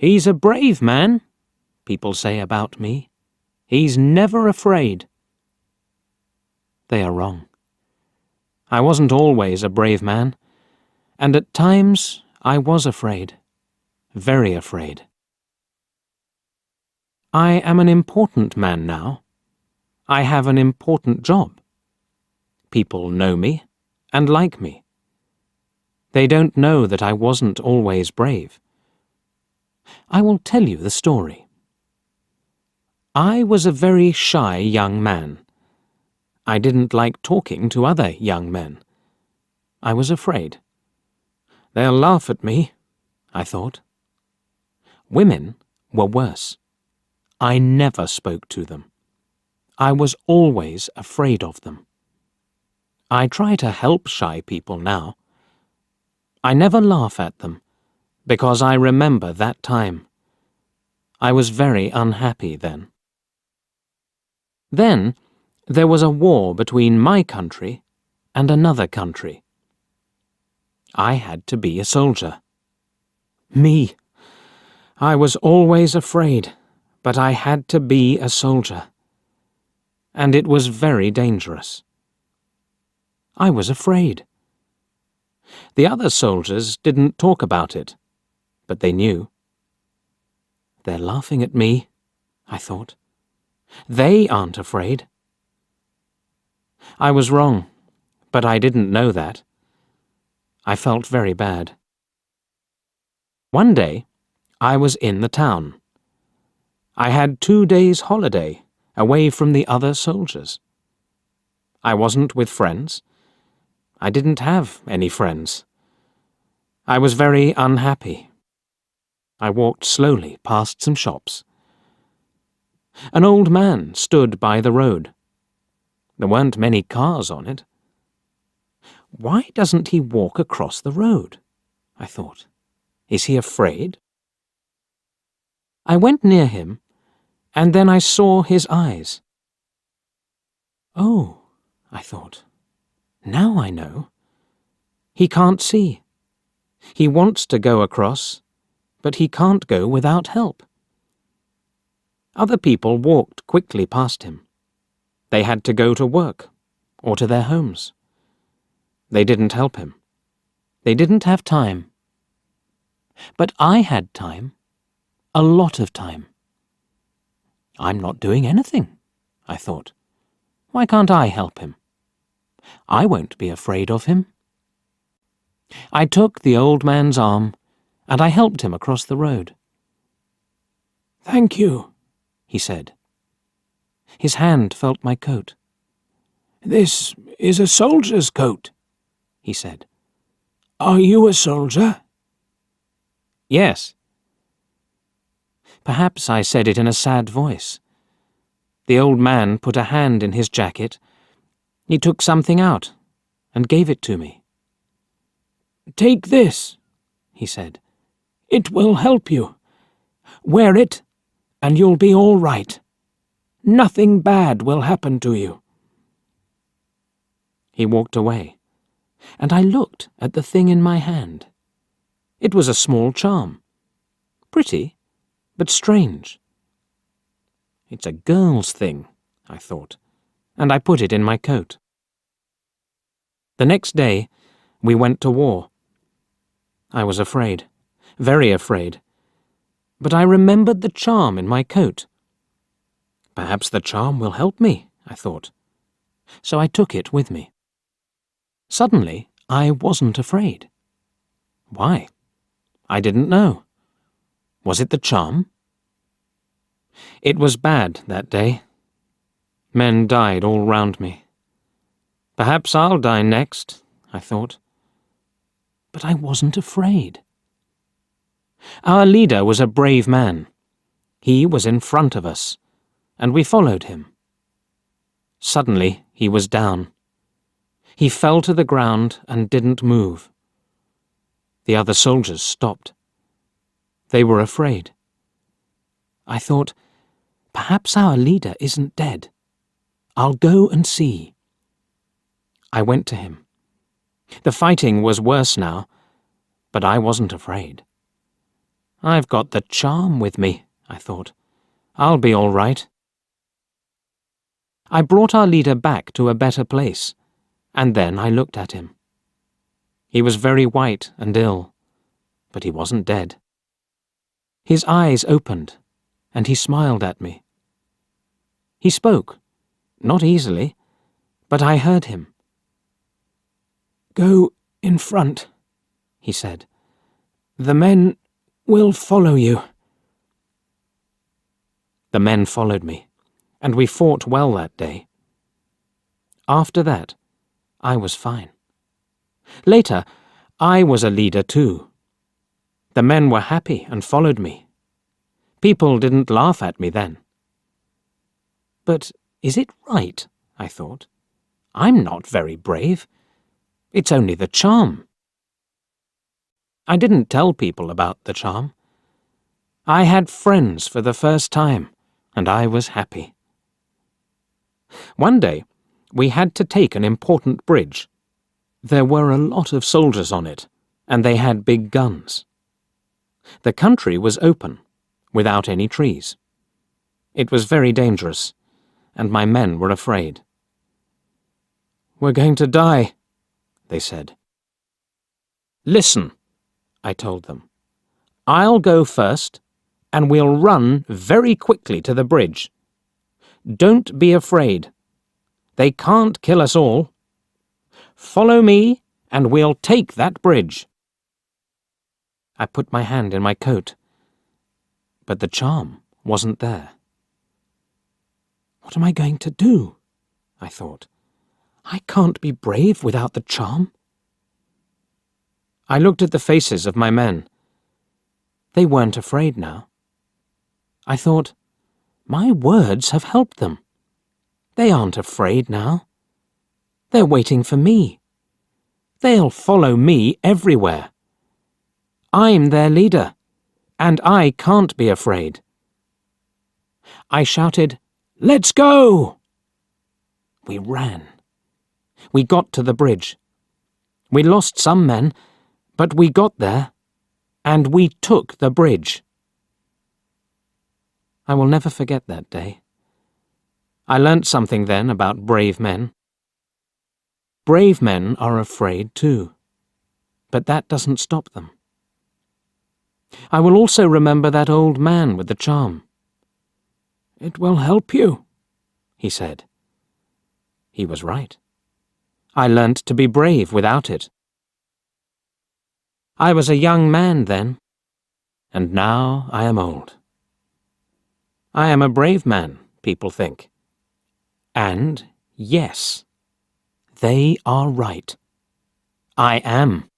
"He's a brave man," people say about me. "He's never afraid." They are wrong. I wasn't always a brave man, and at times I was afraid, very afraid. I am an important man now. I have an important job. People know me and like me. They don't know that I wasn't always brave. I will tell you the story. I was a very shy young man. I didn't like talking to other young men. I was afraid. They'll laugh at me, I thought. Women were worse. I never spoke to them. I was always afraid of them. I try to help shy people now. I never laugh at them, because I remember that time. I was very unhappy then. Then there was a war between my country and another country. I had to be a soldier. Me! I was always afraid, but I had to be a soldier. And it was very dangerous. I was afraid. The other soldiers didn't talk about it, but they knew. They're laughing at me, I thought. They aren't afraid. I was wrong, but I didn't know that. I felt very bad. One day, I was in the town. I had 2 days' holiday away from the other soldiers. I wasn't with friends. I didn't have any friends. I was very unhappy. I walked slowly past some shops. An old man stood by the road. There weren't many cars on it. Why doesn't he walk across the road? I thought. Is he afraid? I went near him, and then I saw his eyes. Oh, I thought. Now I know. He can't see. He wants to go across, but he can't go without help. Other people walked quickly past him. They had to go to work or to their homes. They didn't help him. They didn't have time. But I had time, a lot of time. I'm not doing anything, I thought. Why can't I help him? I won't be afraid of him. I took the old man's arm, and I helped him across the road. "Thank you," he said. His hand felt my coat. "This is a soldier's coat," he said. "Are you a soldier?" "Yes." Perhaps I said it in a sad voice. The old man put a hand in his jacket. He took something out and gave it to me. "Take this," he said. "It will help you. Wear it, and you'll be all right. Nothing bad will happen to you." He walked away, and I looked at the thing in my hand. It was a small charm. Pretty, but strange. It's a girl's thing, I thought, and I put it in my coat. The next day, we went to war. I was afraid, very afraid, but I remembered the charm in my coat. Perhaps the charm will help me, I thought, so I took it with me. Suddenly, I wasn't afraid. Why? I didn't know. Was it the charm? It was bad that day. Men died all round me. Perhaps I'll die next, I thought. But I wasn't afraid. Our leader was a brave man. He was in front of us, and we followed him. Suddenly, he was down. He fell to the ground and didn't move. The other soldiers stopped. They were afraid. I thought, perhaps our leader isn't dead. I'll go and see. I went to him. The fighting was worse now, but I wasn't afraid. I've got the charm with me, I thought. I'll be all right. I brought our leader back to a better place, and then I looked at him. He was very white and ill, but he wasn't dead. His eyes opened, and he smiled at me. He spoke, not easily, but I heard him. "Go in front," he said. "The men will follow you." The men followed me, and we fought well that day. After that, I was fine. Later, I was a leader too. The men were happy and followed me. People didn't laugh at me then. But is it right? I thought. I'm not very brave. It's only the charm. I didn't tell people about the charm. I had friends for the first time, and I was happy. One day, we had to take an important bridge. There were a lot of soldiers on it, and they had big guns. The country was open, without any trees. It was very dangerous, and my men were afraid. "We're going to die," they said. "Listen," I told them. "I'll go first, and we'll run very quickly to the bridge. Don't be afraid. They can't kill us all. Follow me, and we'll take that bridge." I put my hand in my coat, but the charm wasn't there. What am I going to do? I thought. I can't be brave without the charm. I looked at the faces of my men. They weren't afraid now. I thought, my words have helped them. They aren't afraid now. They're waiting for me. They'll follow me everywhere. I'm their leader, and I can't be afraid. I shouted, "Let's go!" We ran. We got to the bridge. We lost some men, but we got there, and we took the bridge. I will never forget that day. I learnt something then about brave men. Brave men are afraid too, but that doesn't stop them. I will also remember that old man with the charm. "It will help you," he said. He was right. I learnt to be brave without it. I was a young man then, and now I am old. I am a brave man, people think. And yes, they are right. I am.